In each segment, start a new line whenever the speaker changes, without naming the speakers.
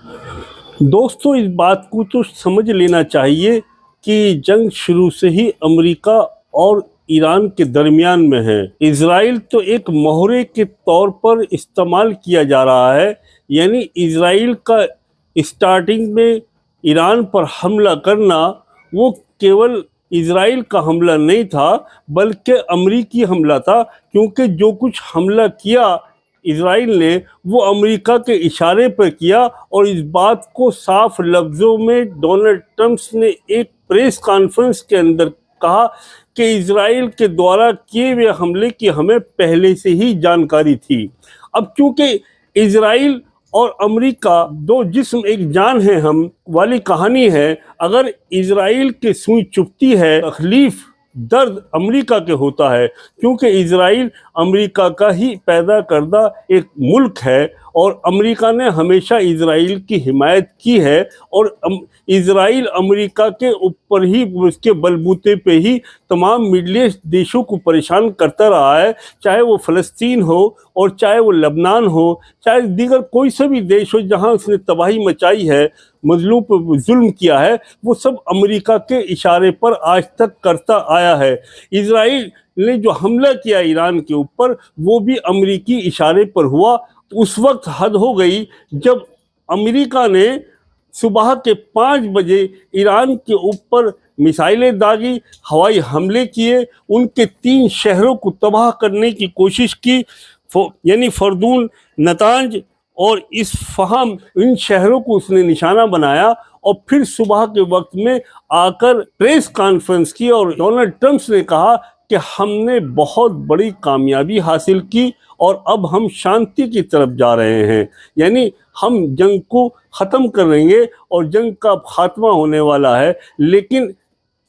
दोस्तों, इस बात को तो समझ लेना चाहिए कि जंग शुरू से ही अमेरिका और ईरान के दरमियान में है। इजराइल तो एक मोहरे के तौर पर इस्तेमाल किया जा रहा है। यानी इजराइल का स्टार्टिंग में ईरान पर हमला करना वो केवल इजराइल का हमला नहीं था, बल्कि अमेरिकी हमला था। क्योंकि जो कुछ हमला किया इजराइल ने वो अमेरिका के इशारे पर किया, और इस बात को साफ लफ्ज़ों में डोनाल्ड ट्रंप ने एक प्रेस कॉन्फ्रेंस के अंदर कहा कि इजराइल के द्वारा किए हुए हमले की हमें पहले से ही जानकारी थी। अब क्योंकि इजराइल और अमेरिका दो जिस्म एक जान है हम वाली कहानी है। अगर इजराइल की सुई चुभती है, तकलीफ दर्द अमेरिका के होता है, क्योंकि इजराइल अमेरिका का ही पैदा करदा एक मुल्क है और अमेरिका ने हमेशा इजराइल की हिमायत की है। और इजराइल अमेरिका के ऊपर ही, उसके बलबूते पे ही तमाम मिडल ईस्ट देशों को परेशान करता रहा है, चाहे वो फ़लस्तीन हो और चाहे वो लबनान हो, चाहे दीगर कोई सा भी देश हो जहां उसने तबाही मचाई है, मजलूम पर जुल्म किया है, वो सब अमेरिका के इशारे पर आज तक करता आया है। इजराइल ने जो हमला किया ईरान के ऊपर वो भी अमेरिकी इशारे पर हुआ। तो उस वक्त हद हो गई जब अमेरिका ने सुबह के 5 बजे ईरान के ऊपर मिसाइलें दागी, हवाई हमले किए, उनके 3 शहरों को तबाह करने की कोशिश की, यानी फर्दून, नतांज और इस्फहान, इन शहरों को उसने निशाना बनाया। और फिर सुबह के वक्त में आकर प्रेस कॉन्फ्रेंस की और डोनाल्ड ट्रंप ने कहा कि हमने बहुत बड़ी कामयाबी हासिल की और अब हम शांति की तरफ जा रहे हैं। यानी हम जंग को ख़त्म करेंगे और जंग का खात्मा होने वाला है। लेकिन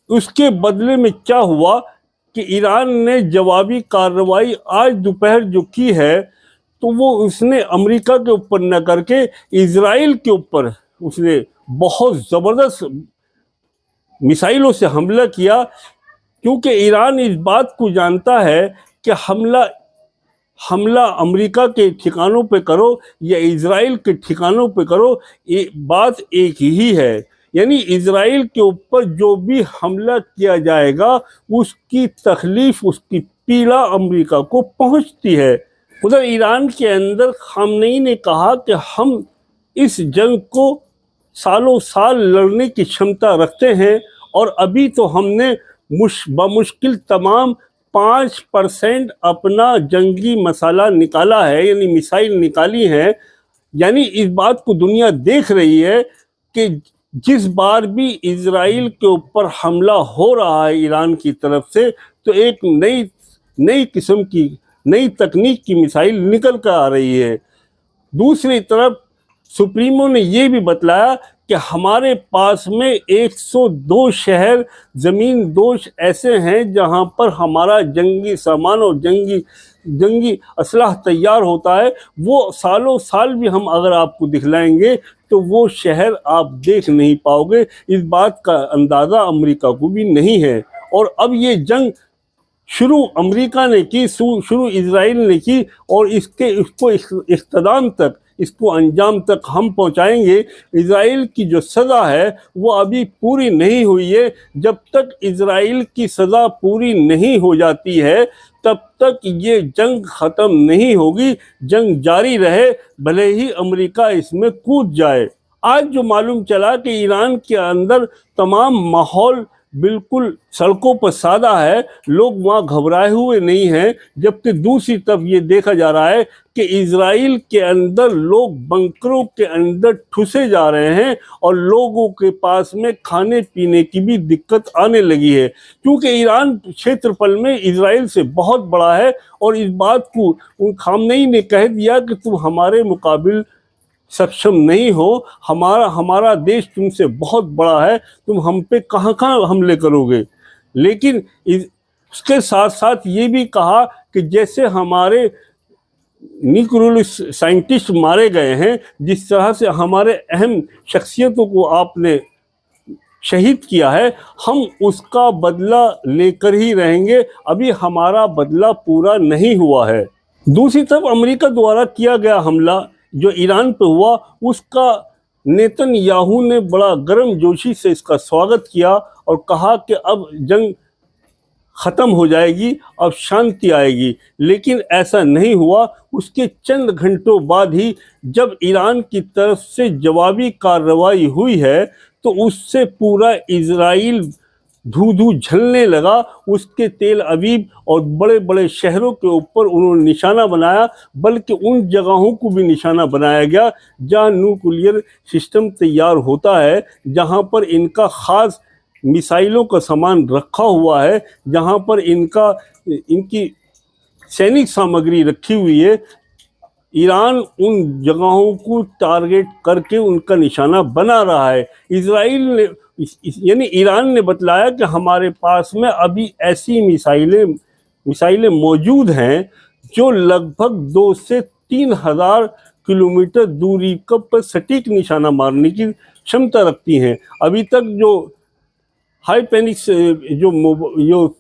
उसके बदले में क्या हुआ कि ईरान ने जवाबी कार्रवाई आज दोपहर जो की है, तो वो उसने अमेरिका के ऊपर न करके इजराइल के ऊपर उसने बहुत ज़बरदस्त मिसाइलों से हमला किया। क्योंकि ईरान इस बात को जानता है कि हमला अमेरिका के ठिकानों पे करो या इजराइल के ठिकानों पे करो, ये बात एक ही है। यानी इजराइल के ऊपर जो भी हमला किया जाएगा उसकी तकलीफ, उसकी पीड़ा अमेरिका को पहुंचती है। उधर ईरान के अंदर खामनेई ने कहा कि हम इस जंग को सालों साल लड़ने की क्षमता रखते हैं, और अभी तो हमने बमुश्किल तमाम 5% अपना जंगी मसाला निकाला है, यानी मिसाइल निकाली है। यानी इस बात को दुनिया देख रही है कि जिस बार भी इजराइल के ऊपर हमला हो रहा है ईरान की तरफ से, तो एक नई किस्म की, नई तकनीक की मिसाइल निकल कर आ रही है। दूसरी तरफ सुप्रीमो ने यह भी बतलाया कि हमारे पास में 102 शहर ज़मीन दोष ऐसे हैं जहां पर हमारा जंगी सामान और जंगी असलाह तैयार होता है। वो सालों साल भी हम अगर आपको दिखलाएंगे तो वो शहर आप देख नहीं पाओगे। इस बात का अंदाज़ा अमेरिका को भी नहीं है। और अब ये जंग शुरू अमेरिका ने की, शुरू इजराइल ने की, और इसको इख्तिताम तक, इसको अंजाम तक हम पहुंचाएंगे। इजराइल की जो सज़ा है वो अभी पूरी नहीं हुई है। जब तक इजराइल की सज़ा पूरी नहीं हो जाती है तब तक ये जंग ख़त्म नहीं होगी। जंग जारी रहे, भले ही अमेरिका इसमें कूद जाए। आज जो मालूम चला कि ईरान के अंदर तमाम माहौल बिल्कुल सड़कों पर सादा है, लोग वहाँ घबराए हुए नहीं हैं। जबकि दूसरी तरफ ये देखा जा रहा है कि इजराइल के अंदर लोग बंकरों के अंदर ठुसे जा रहे हैं और लोगों के पास में खाने पीने की भी दिक्कत आने लगी है। क्योंकि ईरान क्षेत्रफल में इजराइल से बहुत बड़ा है, और इस बात को खामनेई ने कह दिया कि तुम हमारे मुकाबिल सक्षम नहीं हो, हमारा देश तुमसे बहुत बड़ा है, तुम हम पे कहाँ हमले करोगे। लेकिन उसके साथ साथ ये भी कहा कि जैसे हमारे न्यूक्लियर साइंटिस्ट मारे गए हैं, जिस तरह से हमारे अहम शख्सियतों को आपने शहीद किया है, हम उसका बदला लेकर ही रहेंगे। अभी हमारा बदला पूरा नहीं हुआ है। दूसरी तरफ अमेरिका द्वारा किया गया हमला जो ईरान पे हुआ, उसका नेतन्याहू ने बड़ा गर्मजोशी से इसका स्वागत किया और कहा कि अब जंग ख़त्म हो जाएगी, अब शांति आएगी। लेकिन ऐसा नहीं हुआ। उसके चंद घंटों बाद ही जब ईरान की तरफ से जवाबी कार्रवाई हुई है तो उससे पूरा इजराइल धू-धू झलने लगा। उसके तेल अवीव और बड़े बड़े शहरों के ऊपर उन्होंने निशाना बनाया, बल्कि उन जगहों को भी निशाना बनाया गया जहाँ न्यूक्लियर सिस्टम तैयार होता है, जहाँ पर इनका ख़ास मिसाइलों का सामान रखा हुआ है, जहाँ पर इनकी सैनिक सामग्री रखी हुई है। ईरान उन जगहों को टारगेट करके उनका निशाना बना रहा है। इजराइल ने यानी ईरान ने बतलाया कि हमारे पास में अभी ऐसी मिसाइलें मौजूद हैं जो लगभग 2 से 3 हज़ार किलोमीटर दूरी पर सटीक निशाना मारने की क्षमता रखती हैं। अभी तक जो हाइपेनिक्स जो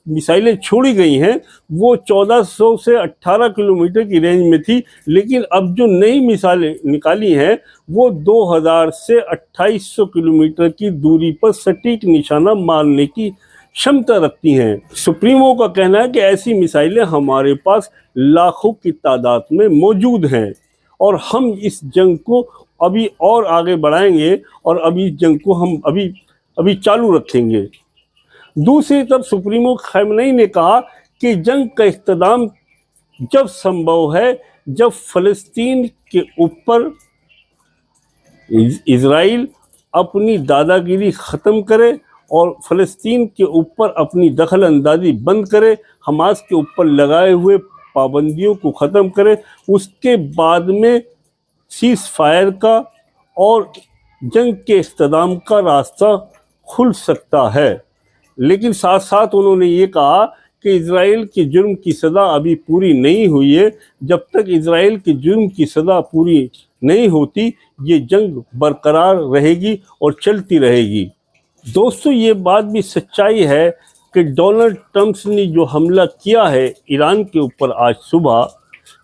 मिसाइलें छोड़ी गई हैं वो 1400 से 18 किलोमीटर की रेंज में थी, लेकिन अब जो नई मिसाइलें निकाली हैं वो 2000 से 2800 किलोमीटर की दूरी पर सटीक निशाना मारने की क्षमता रखती हैं। सुप्रीमो का कहना है कि ऐसी मिसाइलें हमारे पास लाखों की तादाद में मौजूद हैं और हम इस जंग को अभी और आगे बढ़ाएंगे और अभी इस जंग को हम अभी चालू रखेंगे। दूसरी तरफ सुप्रीमो खamenei ने कहा कि जंग का इख्तिताम जब संभव है जब फ़लस्तीन के ऊपर इजराइल अपनी दादागिरी ख़त्म करे और फ़लस्तीन के ऊपर अपनी दखल अंदाजी बंद करे, हमास के ऊपर लगाए हुए पाबंदियों को ख़त्म करे। उसके बाद में सीज़ फायर का और जंग के इख्तिताम का रास्ता खुल सकता है। लेकिन साथ साथ उन्होंने ये कहा कि इजराइल के जुर्म की सज़ा अभी पूरी नहीं हुई है। जब तक इजराइल के जुर्म की सज़ा पूरी नहीं होती ये जंग बरकरार रहेगी और चलती रहेगी। दोस्तों, ये बात भी सच्चाई है कि डोनाल्ड ट्रंप ने जो हमला किया है ईरान के ऊपर आज सुबह,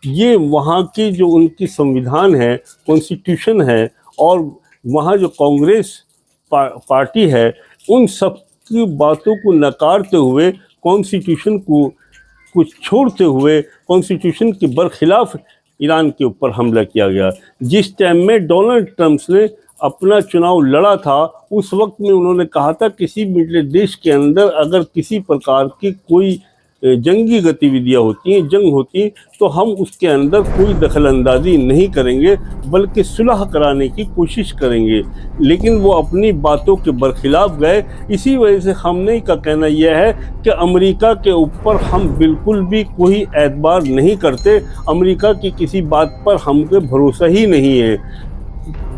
ये वहाँ की जो उनकी संविधान है, कॉन्स्टिट्यूशन है और वहाँ जो कांग्रेस पार्टी है, उन सब की बातों को नकारते हुए, कॉन्स्टिट्यूशन को छोड़ते हुए, कॉन्स्टिट्यूशन के बरखिलाफ ईरान के ऊपर हमला किया गया। जिस टाइम में डोनाल्ड ट्रंप ने अपना चुनाव लड़ा था उस वक्त में उन्होंने कहा था किसी भी देश के अंदर अगर किसी प्रकार की कोई जंगी गतिविधियां होती हैं, जंग होती है, तो हम उसके अंदर कोई दखलंदाजी नहीं करेंगे बल्कि सुलह कराने की कोशिश करेंगे। लेकिन वो अपनी बातों के बरखिलाफ गए। इसी वजह से खamenei का कहना यह है कि अमेरिका के ऊपर हम बिल्कुल भी कोई एतबार नहीं करते, अमेरिका की किसी बात पर हमको भरोसा ही नहीं है।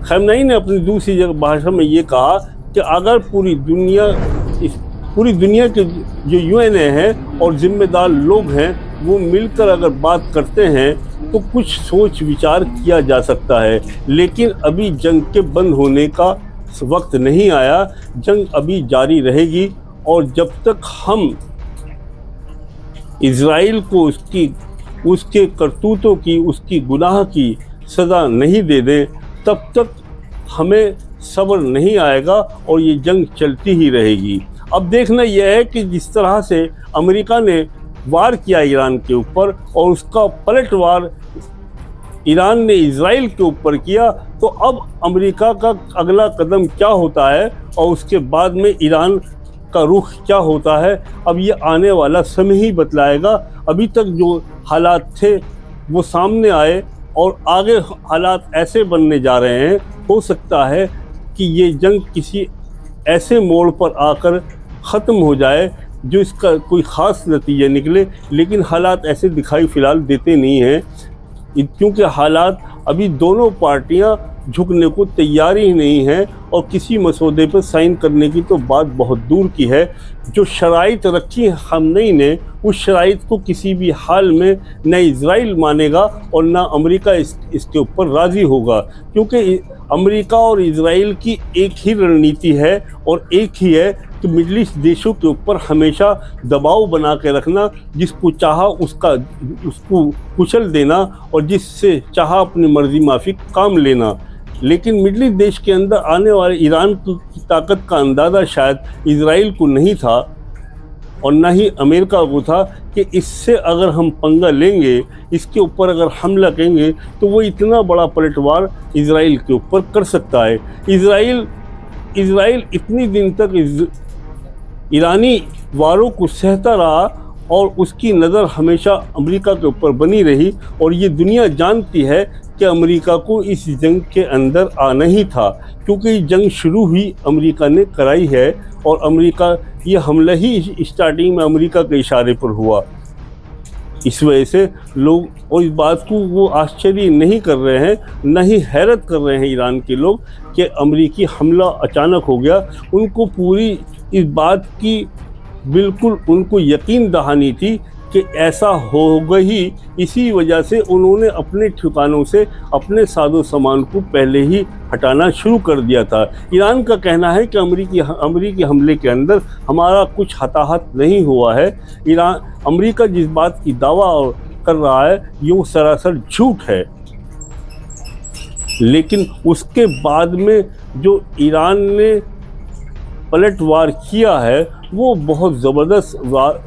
खamenei ने अपनी दूसरी जगह भाषा में ये कहा कि अगर पूरी दुनिया के जो UN हैं और ज़िम्मेदार लोग हैं वो मिलकर अगर बात करते हैं तो कुछ सोच विचार किया जा सकता है। लेकिन अभी जंग के बंद होने का वक्त नहीं आया, जंग अभी जारी रहेगी और जब तक हम इजराइल को उसके करतूतों की, उसकी गुनाह की सज़ा नहीं दे दें तब तक हमें सब्र नहीं आएगा और ये जंग चलती ही रहेगी। अब देखना यह है कि जिस तरह से अमेरिका ने वार किया ईरान के ऊपर और उसका पलटवार ईरान ने इजराइल के ऊपर किया, तो अब अमेरिका का अगला कदम क्या होता है और उसके बाद में ईरान का रुख क्या होता है, अब ये आने वाला समय ही बतलाएगा। अभी तक जो हालात थे वो सामने आए और आगे हालात ऐसे बनने जा रहे हैं, हो सकता है कि ये जंग किसी ऐसे मोड़ पर आकर ख़त्म हो जाए जो इसका कोई ख़ास नतीजा निकले। लेकिन हालात ऐसे दिखाई फ़िलहाल देते नहीं हैं, क्योंकि हालात अभी दोनों पार्टियां झुकने को तैयार ही नहीं हैं और किसी मसौदे पर साइन करने की तो बात बहुत दूर की है। जो शराइत रखी खamenei ने, उस शराइत को किसी भी हाल में न इजराइल मानेगा और न अमेरिका इसके ऊपर राज़ी होगा, क्योंकि अमेरिका और इजराइल की एक ही रणनीति है और एक ही है कि मिडल ईस्ट देशों के ऊपर हमेशा दबाव बना के रखना, जिसको चाहा उसको कुचल देना और जिससे चाहा अपनी मर्जी माफिक काम लेना। लेकिन मिडल ईस्ट देश के अंदर आने वाले ईरान की ताकत का अंदाज़ा शायद इजराइल को नहीं था और ना ही अमेरिका को था कि इससे अगर हम पंगा लेंगे, इसके ऊपर अगर हमला करेंगे तो वो इतना बड़ा पलटवार इजराइल के ऊपर कर सकता है। इजराइल इतनी दिन तक ईरानी वारों को सहता रहा और उसकी नज़र हमेशा अमेरिका के ऊपर बनी रही, और ये दुनिया जानती है कि अमेरिका को इस जंग के अंदर आना ही था, क्योंकि जंग शुरू ही अमेरिका ने कराई है और अमेरिका ये हमला ही स्टार्टिंग में अमेरिका के इशारे पर हुआ। इस वजह से लोग और इस बात को वो आश्चर्य नहीं कर रहे हैं, न ही हैरत कर रहे हैं ईरान के लोग कि अमेरिकी हमला अचानक हो गया। उनको पूरी इस बात की बिल्कुल उनको यकीन दहानी थी कि ऐसा होगा ही। इसी वजह से उन्होंने अपने ठिकानों से अपने साजो सामान को पहले ही हटाना शुरू कर दिया था। ईरान का कहना है कि अमेरिकी हमले के अंदर हमारा कुछ हताहत नहीं हुआ है। अमेरिका जिस बात की दावा कर रहा है ये सरासर झूठ है। लेकिन उसके बाद में जो ईरान ने पलटवार किया है वो बहुत ज़बरदस्त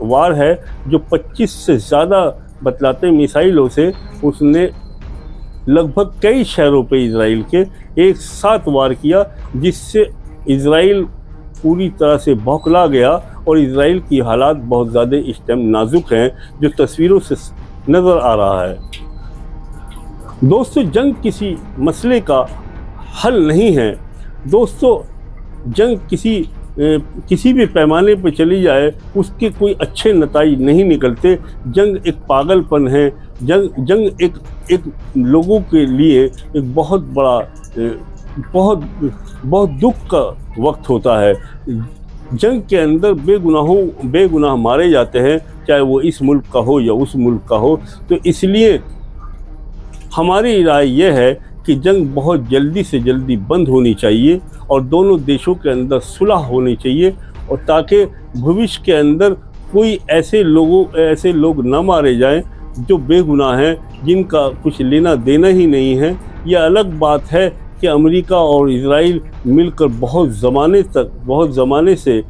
वार है, जो 25 से ज़्यादा बतलाते मिसाइलों से उसने लगभग कई शहरों पे इजराइल के एक साथ वार किया, जिससे इजराइल पूरी तरह से बौखला गया और इजराइल की हालात बहुत ज़्यादा इस टाइम नाजुक हैं, जो तस्वीरों से नज़र आ रहा है। दोस्तों, जंग किसी मसले का हल नहीं है। दोस्तों, जंग किसी भी पैमाने पर चली जाए उसके कोई अच्छे नतीजे नहीं निकलते। जंग एक पागलपन है। जंग एक लोगों के लिए एक बहुत बड़ा बहुत दुख का वक्त होता है। जंग के अंदर बेगुनाह मारे जाते हैं, चाहे वो इस मुल्क का हो या उस मुल्क का हो। तो इसलिए हमारी राय यह है कि जंग बहुत जल्दी से जल्दी बंद होनी चाहिए और दोनों देशों के अंदर सुलह होनी चाहिए, और ताकि भविष्य के अंदर कोई ऐसे लोग न मारे जाएं जो बेगुनाह हैं, जिनका कुछ लेना देना ही नहीं है। यह अलग बात है कि अमेरिका और इजराइल मिलकर बहुत ज़माने से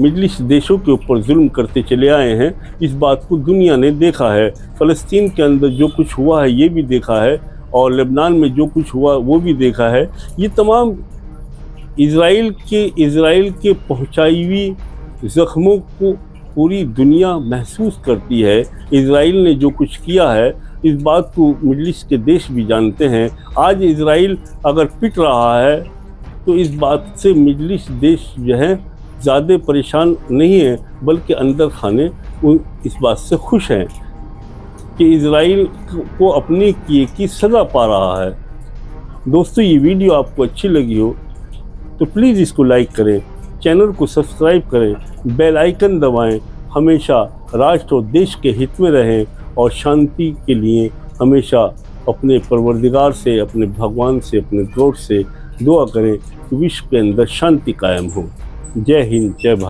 मिडल ईस्ट देशों के ऊपर जुल्म करते चले आए हैं। इस बात को दुनिया ने देखा है। फ़लस्तीन के अंदर जो कुछ हुआ है ये भी देखा है, और लेबनान में जो कुछ हुआ वो भी देखा है। ये तमाम इजराइल के पहुंचाई हुई ज़ख्मों को पूरी दुनिया महसूस करती है। इजराइल ने जो कुछ किया है इस बात को मिडल ईस्ट के देश भी जानते हैं। आज इजराइल अगर पिट रहा है तो इस बात से मिडल ईस्ट देश जो है ज़्यादा परेशान नहीं है, बल्कि अंदर खाने इस बात से खुश हैं कि इजराइल को अपने किए की सज़ा पा रहा है। दोस्तों, ये वीडियो आपको अच्छी लगी हो तो प्लीज़ इसको लाइक करें, चैनल को सब्सक्राइब करें, बेल आइकन दबाएं। हमेशा राष्ट्र और देश के हित में रहें और शांति के लिए हमेशा अपने परवरदिगार से, अपने भगवान से, अपने गॉड से दुआ करें कि विश्व के अंदर शांति कायम हो। जय हिंद, जय भारत।